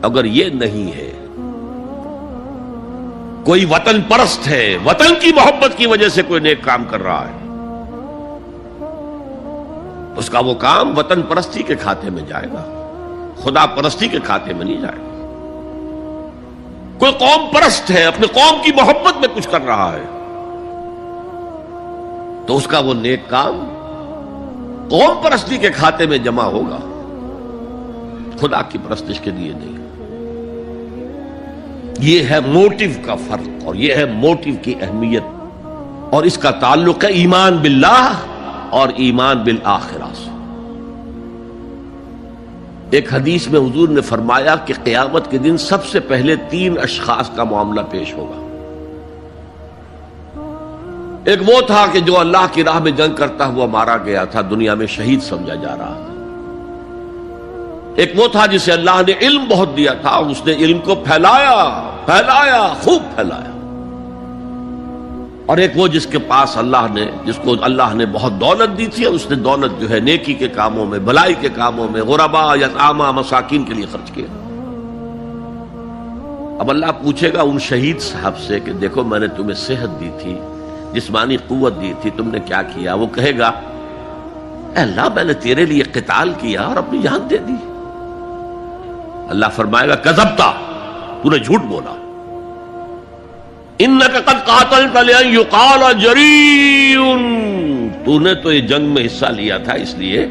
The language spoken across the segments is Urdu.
اگر یہ نہیں ہے، کوئی وطن پرست ہے، وطن کی محبت کی وجہ سے کوئی نیک کام کر رہا ہے، اس کا وہ کام وطن پرستی کے کھاتے میں جائے گا، خدا پرستی کے کھاتے میں نہیں جائے گا۔ کوئی قوم پرست ہے، اپنے قوم کی محبت میں کچھ کر رہا ہے، تو اس کا وہ نیک کام قوم پرستی کے کھاتے میں جمع ہوگا، خدا کی پرستش کے لیے نہیں۔ یہ ہے موٹو کا فرق، اور یہ ہے موٹو کی اہمیت، اور اس کا تعلق ہے ایمان باللہ اور ایمان بالآخرہ سے۔ ایک حدیث میں حضور نے فرمایا کہ قیامت کے دن سب سے پہلے 3 اشخاص کا معاملہ پیش ہوگا۔ ایک وہ تھا کہ جو اللہ کی راہ میں جنگ کرتا ہوا مارا گیا تھا، دنیا میں شہید سمجھا جا رہا تھا۔ ایک وہ تھا جسے اللہ نے علم بہت دیا تھا، اور اس نے علم کو پھیلایا، خوب پھیلایا۔ اور ایک وہ جس کے پاس جس کو اللہ نے بہت دولت دی تھی، اور اس نے دولت جو ہے نیکی کے کاموں میں، بھلائی کے کاموں میں، غرباء، یتامى، مساکین کے لیے خرچ کیا۔ اب اللہ پوچھے گا ان شہید صاحب سے کہ دیکھو میں نے تمہیں صحت دی تھی، جسمانی قوت دی تھی، تم نے کیا کیا؟ وہ کہے گا اے اللہ میں نے تیرے لیے قتال کیا اور اپنی جان دے دی۔ اللہ فرمائے گا کذبت، تو نے جھوٹ بولا، انک قد قاتلت لأن یقال جریء، تو نے تو یہ جنگ میں حصہ لیا تھا اس لیے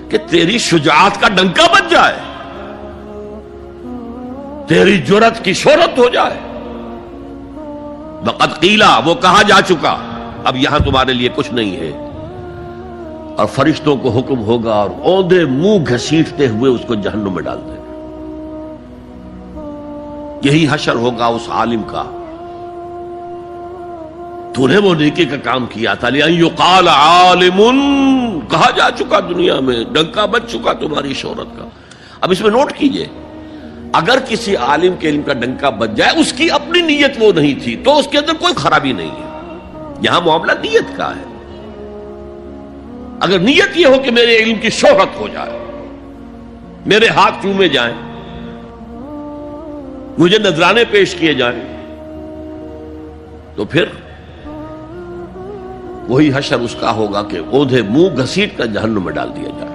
کہ تیری شجاعت کا ڈنکا بج جائے، تیری جرأت کی شہرت ہو جائے۔ وقد قیلا، وہ کہا جا چکا، اب یہاں تمہارے لیے کچھ نہیں ہے۔ اور فرشتوں کو حکم ہوگا اور اوندھے منہ گھسیٹتے ہوئے اس کو جہنم میں ڈال دیں۔ یہی حشر ہوگا اس عالم کا، تو نے وہ نیکی کا کام کیا تھا، لأن یقال عالم، کہا جا چکا دنیا میں، ڈنکا بج چکا تمہاری شہرت کا۔ اب اس میں نوٹ کیجئے، اگر کسی عالم کے علم کا ڈنکا بج جائے، اس کی اپنی نیت وہ نہیں تھی تو اس کے اندر کوئی خرابی نہیں ہے۔ یہاں معاملہ نیت کا ہے۔ اگر نیت یہ ہو کہ میرے علم کی شہرت ہو جائے، میرے ہاتھ چومے جائیں، مجھے نذرانے پیش کیے جائیں، تو پھر وہی حشر اس کا ہوگا کہ اوندھے منہ گھسیٹ کر جہنم میں ڈال دیا جائے۔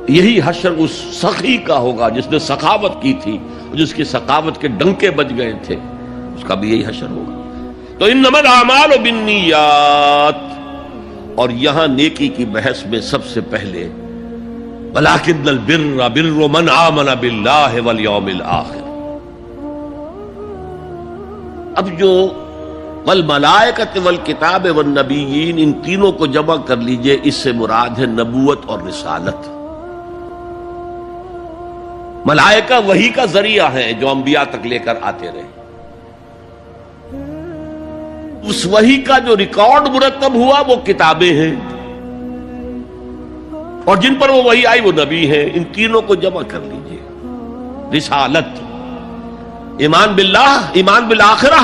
یہی حشر اس سخی کا ہوگا جس نے سخاوت کی تھی، جس کی سخاوت کے ڈنکے بج گئے تھے، اس کا بھی یہی حشر ہوگا۔ تو انما الاعمال بالنیات، اور یہاں نیکی کی بحث میں سب سے پہلے ولکن البر بر من آمن باللہ والیوم الآخر۔ اب جو والملائکۃ والکتاب والنبیین، ان تینوں کو جمع کر لیجئے، اس سے مراد ہے نبوت اور رسالت۔ ملائکہ وحی کا ذریعہ ہیں جو انبیاء تک لے کر آتے رہے۔ اس وحی کا جو ریکارڈ مرتب ہوا وہ کتابیں ہیں، اور جن پر وہ وحی آئی وہ نبی ہیں۔ ان تینوں کو جمع کر لیجئے، رسالت، ایمان باللہ، ایمان بالآخرہ،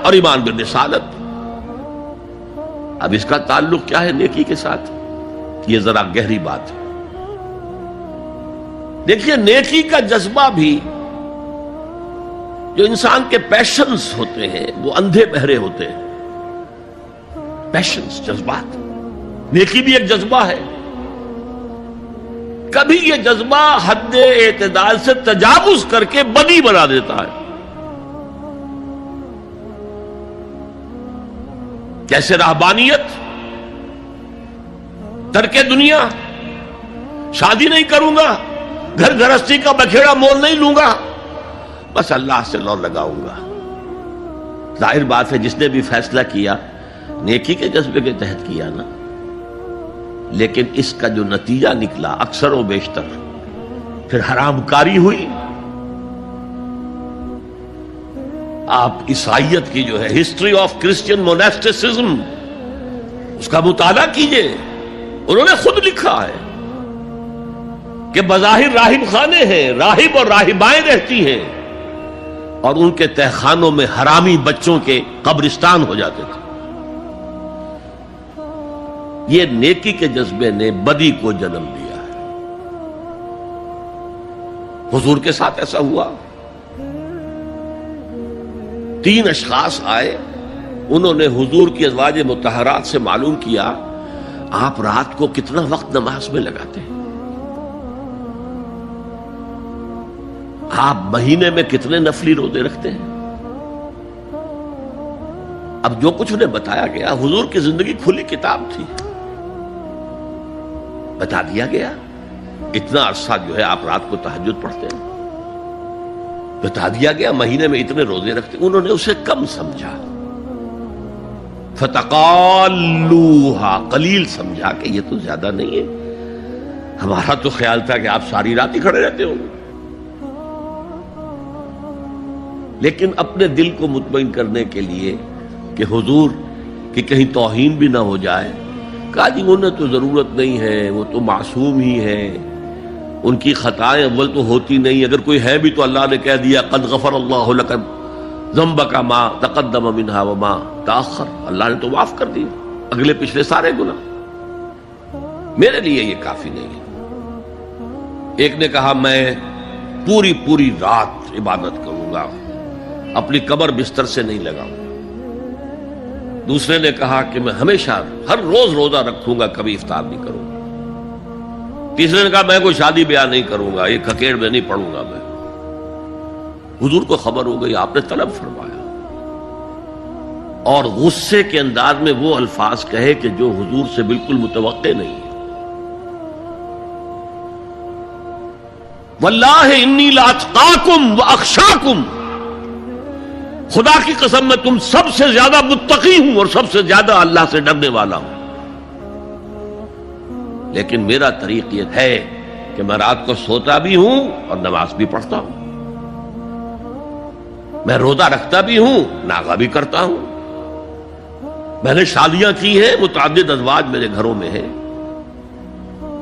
اور ایمان بالرسالت۔ اب اس کا تعلق کیا ہے نیکی کے ساتھ؟ یہ ذرا گہری بات ہے۔ دیکھیے نیکی کا جذبہ بھی، جو انسان کے پیشنز ہوتے ہیں وہ اندھے بہرے ہوتے ہیں۔ پیشنز، جذبات، نیکی بھی ایک جذبہ ہے۔ کبھی یہ جذبہ حد اعتدال سے تجاوز کر کے بدی بنا دیتا ہے۔ جیسے رہبانیت، ترک دنیا، شادی نہیں کروں گا، گھر گھرستی کا بکھیڑا مول نہیں لوں گا، بس اللہ سے لو لگاؤں گا۔ ظاہر بات ہے جس نے بھی فیصلہ کیا نیکی کے جذبے کے تحت کیا نا، لیکن اس کا جو نتیجہ نکلا اکثر و بیشتر پھر حرام کاری ہوئی۔ آپ عیسائیت کی جو ہے ہسٹری آف کرسچین موناسٹسزم، اس کا مطالعہ کیجئے، انہوں نے خود لکھا ہے کہ بظاہر راہب خانے ہیں، راہب اور راہبائیں رہتی ہیں، اور ان کے تہخانوں میں حرامی بچوں کے قبرستان ہو جاتے تھے۔ یہ نیکی کے جذبے نے بدی کو جنم دیا ہے۔ حضور کے ساتھ ایسا ہوا. 3 اشخاص آئے, انہوں نے حضور کی ازواج مطہرات سے معلوم کیا آپ رات کو کتنا وقت نماز میں لگاتے ہیں, آپ مہینے میں کتنے نفلی روزے رکھتے ہیں. اب جو کچھ انہیں بتایا گیا, حضور کی زندگی کھلی کتاب تھی, بتا دیا گیا اتنا عرصہ جو ہے آپ رات کو تہجد پڑھتے ہیں, بتا دیا گیا مہینے میں اتنے روزے رکھتے ہیں. انہوں نے اسے کم سمجھا, فتقالوہا, قلیل سمجھا کہ یہ تو زیادہ نہیں ہے, ہمارا تو خیال تھا کہ آپ ساری رات ہی کھڑے رہتے ہوں. لیکن اپنے دل کو مطمئن کرنے کے لیے کہ حضور کی کہیں توہین بھی نہ ہو جائے, کہا جی انہیں تو ضرورت نہیں ہے, وہ تو معصوم ہی ہے, ان کی خطائیں اول تو ہوتی نہیں, اگر کوئی ہے بھی تو اللہ نے کہہ دیا قد غفر اللہ لک ذنبک ما تقدم منها وما تاخر, اللہ نے تو معاف کر دی اگلے پچھلے سارے گناہ, میرے لیے یہ کافی نہیں ہے. ایک نے کہا میں پوری رات عبادت کروں گا, اپنی کمر بستر سے نہیں لگاؤں. دوسرے نے کہا کہ میں ہمیشہ ہر روز روزہ رکھوں گا, کبھی افطار نہیں کروں گا. تیسرے نے کہا میں کوئی شادی بیاہ نہیں کروں گا, یہ کھکیڑ میں نہیں پڑھوں گا میں. حضور کو خبر ہو گئی, آپ نے طلب فرمایا اور غصے کے انداز میں وہ الفاظ کہے کہ جو حضور سے بالکل متوقع نہیں ہے. واللہ انی لاتقاکم واخشاکم, خدا کی قسم میں تم سب سے زیادہ متقی ہوں اور سب سے زیادہ اللہ سے ڈرنے والا ہوں. لیکن میرا طریق یہ ہے کہ میں رات کو سوتا بھی ہوں اور نماز بھی پڑھتا ہوں, میں روزہ رکھتا بھی ہوں, ناغہ بھی کرتا ہوں, میں نے شادیاں کی ہیں, متعدد ازواج میرے گھروں میں ہیں.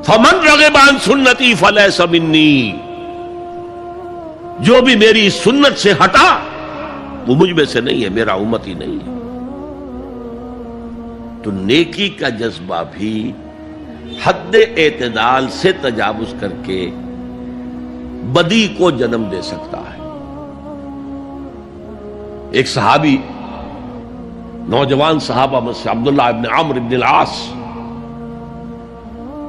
فمن رغب عن سنتی فلیس منی, جو بھی میری سنت سے ہٹا وہ مجھ میں سے نہیں ہے, میرا امت ہی نہیں ہے. تو نیکی کا جذبہ بھی حد اعتدال سے تجاوز کر کے بدی کو جنم دے سکتا ہے. ایک صحابی, نوجوان صحابہ میں سے عبداللہ ابن عمرو ابن العاص,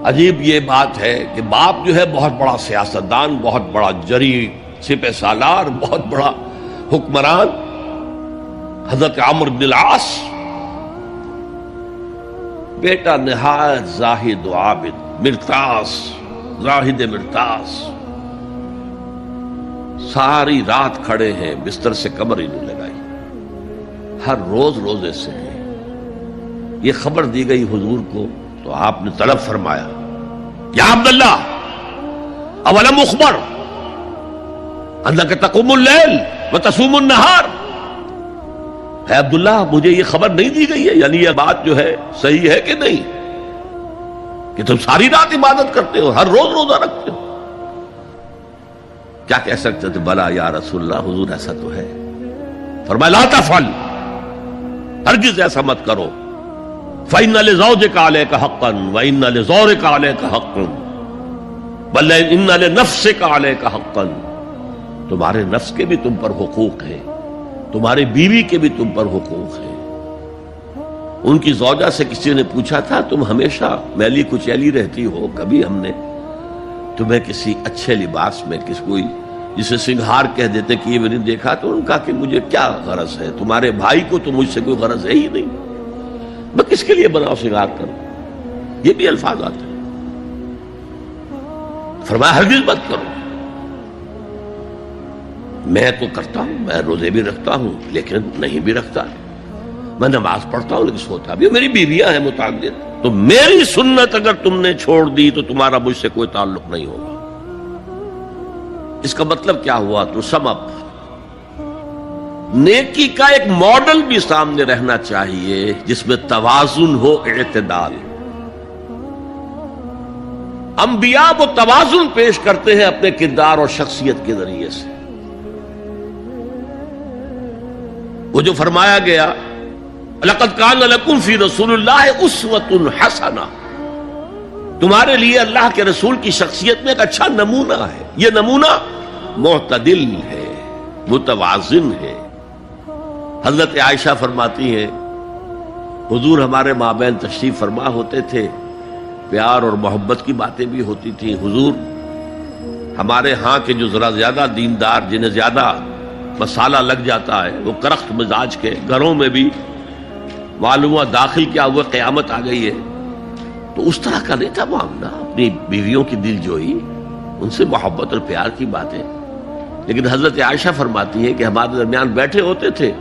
عجیب یہ بات ہے کہ باپ جو ہے بہت بڑا سیاستدان, بہت بڑا جری سپہ سالار, بہت بڑا حکمران, حضرت عمرو بن العاص, بیٹا نہایت زاہد و عابد, مرتاس, زاہد مرتاس, ساری رات کھڑے ہیں, بستر سے کمر ہی نہیں لگائی, ہر روز روزے سے ہیں. یہ خبر دی گئی حضور کو تو آپ نے طلب فرمایا یا عبداللہ اولم اخبر انک تقوم اللیل وتصوم النہار, ہے عبداللہ مجھے یہ خبر نہیں دی گئی ہے, یعنی یہ بات جو ہے صحیح ہے کہ نہیں کہ تم ساری رات عبادت کرتے ہو, ہر روز روزہ رکھتے ہو. کیا کہہ سکتے تھے, بلا یا رسول اللہ, حضور ایسا تو ہے. فرمایا لا تفعل, ہرگز ایسا مت کرو. فإن لزوجك عليك حقا وإن لزورك عليك حقا بل إن لنفسك عليك حقا, تمہارے نفس کے بھی تم پر حقوق ہیں, تمہاری بیوی کے بھی تم پر حقوق ہیں. ان کی زوجہ سے کسی نے پوچھا تھا تم ہمیشہ میلی کچیلی رہتی ہو, کبھی ہم نے تمہیں کسی اچھے لباس میں کسی کوئی جسے سنگھار کہہ دیتے کہ یہ میں نے دیکھا, تو ان کا کہ مجھے کیا غرض ہے, تمہارے بھائی کو تو مجھ سے کوئی غرض ہے ہی نہیں, میں کس کے لیے بناؤ سنگھار کروں. یہ بھی الفاظ آتے ہیں. فرمایا ہرگز مت کرو. میں تو کرتا ہوں, میں روزے بھی رکھتا ہوں لیکن نہیں بھی رکھتا, میں نماز پڑھتا ہوں لیکن سوتا بھی ہوں, میری بیویاں ہیں متعدد, تو میری سنت اگر تم نے چھوڑ دی تو تمہارا مجھ سے کوئی تعلق نہیں ہوگا. اس کا مطلب کیا ہوا, تو سم اپ, نیکی کا ایک ماڈل بھی سامنے رہنا چاہیے جس میں توازن ہو, اعتدال. انبیاء وہ توازن پیش کرتے ہیں اپنے کردار اور شخصیت کے ذریعے سے. وہ جو فرمایا گیا لقد کان لکم فی رسول اللہ اسوۃ حسنہ, تمہارے لیے اللہ کے رسول کی شخصیت میں ایک اچھا نمونہ ہے. یہ نمونہ معتدل ہے، متوازن ہے۔ حضرت عائشہ فرماتی ہیں حضور ہمارے مابین تشریف فرما ہوتے تھے، پیار اور محبت کی باتیں بھی ہوتی تھیں۔ حضور ہمارے ہاں کے جو ذرا زیادہ دیندار، جنہیں زیادہ مسالہ لگ جاتا ہے، وہ کرخت مزاج کے، گھروں میں بھی معلوم ہوا داخل کیا ہوا قیامت آ گئی ہے، تو اس طرح کا نہیں تھا معاملہ، اپنی بیویوں کی دل جوئی، ان سے محبت اور پیار کی باتیں۔ لیکن حضرت عائشہ فرماتی ہے کہ ہمارے درمیان بیٹھے ہوتے تھے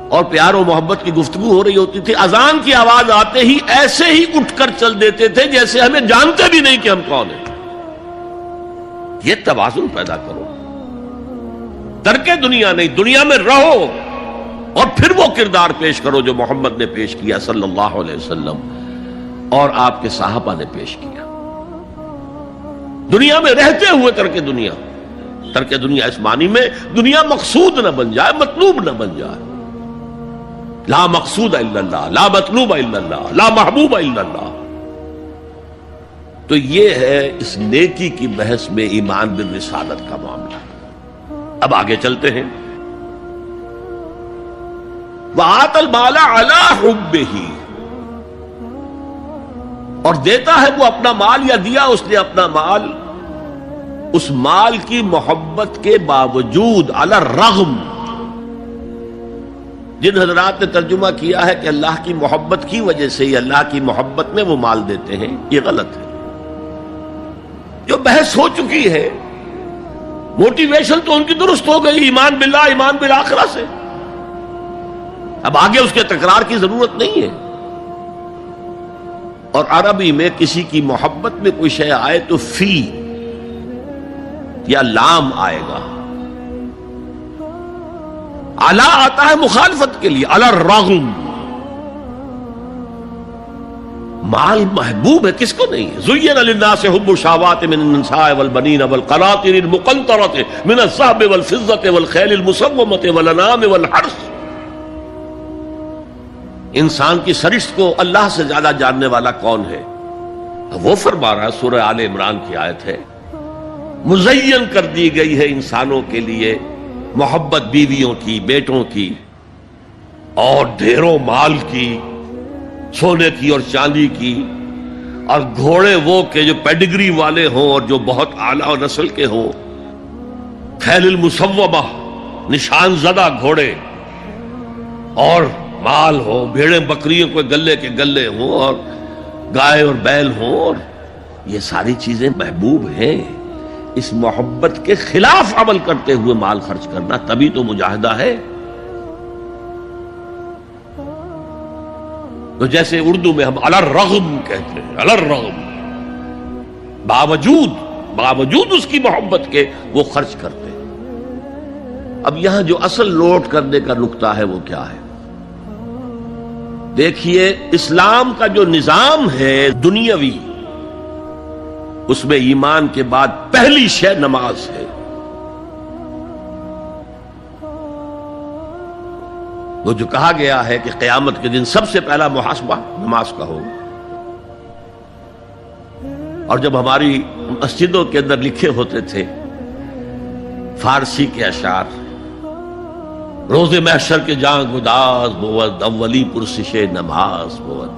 اور پیار و محبت کی گفتگو ہو رہی ہوتی تھی، اذان کی آواز آتے ہی ایسے ہی اٹھ کر چل دیتے تھے جیسے ہمیں جانتے بھی نہیں کہ ہم کون ہیں۔ یہ توازن پیدا کرو، ترک دنیا نہیں، دنیا میں رہو اور پھر وہ کردار پیش کرو جو محمد نے پیش کیا صلی اللہ علیہ وسلم اور آپ کے صحابہ نے پیش کیا۔ دنیا میں رہتے ہوئے ترک دنیا اس معنی میں دنیا مقصود نہ بن جائے، مطلوب نہ بن جائے۔ لا مقصود الا اللہ، لا مطلوب الا اللہ، لا محبوب الا اللہ۔ تو یہ ہے اس نیکی کی بحث میں ایمان بالرسالت کا معاملہ۔ اب آگے چلتے ہیں۔ وَآتَى الْمَالَ عَلَىٰ حُبِّهِ، اور دیتا ہے وہ اپنا مال، یا دیا اس نے اپنا مال اس مال کی محبت کے باوجود، علی الرغم۔ جن حضرات نے ترجمہ کیا ہے کہ اللہ کی محبت کی وجہ سے ہی اللہ کی محبت میں وہ مال دیتے ہیں، یہ غلط ہے۔ جو بحث ہو چکی ہے، موٹیویشن تو ان کی درست ہو گئی، ایمان باللہ، ایمان بالآخرہ سے، اب آگے اس کے تکرار کی ضرورت نہیں ہے۔ اور عربی میں کسی کی محبت میں کوئی شے آئے تو فی یا لام آئے گا، علی آتا ہے مخالفت کے لیے، علی الرغم۔ مال محبوب ہے، کس کو نہیں ہے؟ زین للناس حب الشہوات من النساء والبنین والقناطر المقنطرۃ من الذهب والفضة والخیل المسومۃ والانعام والحرث۔ انسان کی سرشت کو اللہ سے زیادہ جاننے والا کون ہے؟ وہ فرما رہا ہے، سورہ آل عمران کی آیت ہے، مزین کر دی گئی ہے انسانوں کے لیے محبت بیویوں کی، بیٹوں کی، اور ڈھیروں مال کی، سونے کی اور چاندی کی، اور گھوڑے وہ کہ جو پیڈگری والے ہوں اور جو بہت اعلیٰ نسل کے ہوں، خیل المسومہ، نشان زدہ گھوڑے، اور مال ہو، بھیڑیں بکریوں کو گلے کے گلے ہوں، اور گائے اور بیل ہوں، اور یہ ساری چیزیں محبوب ہیں۔ اس محبت کے خلاف عمل کرتے ہوئے مال خرچ کرنا تبھی تو مجاہدہ ہے۔ تو جیسے اردو میں ہم علی الرغم کہتے ہیں، علی الرغم، باوجود اس کی محبت کے وہ خرچ کرتے ہیں۔ اب یہاں جو اصل نوٹ کرنے کا نقطہ ہے وہ کیا ہے؟ دیکھیے، اسلام کا جو نظام ہے دنیاوی، اس میں ایمان کے بعد پہلی شے نماز ہے۔ وہ جو کہا گیا ہے کہ قیامت کے دن سب سے پہلا محاسبہ نماز کا ہوگا، اور جب ہماری مسجدوں کے اندر لکھے ہوتے تھے فارسی کے اشعار، روز محشر کے جان گداز بود، اولی پرسش نماز بود،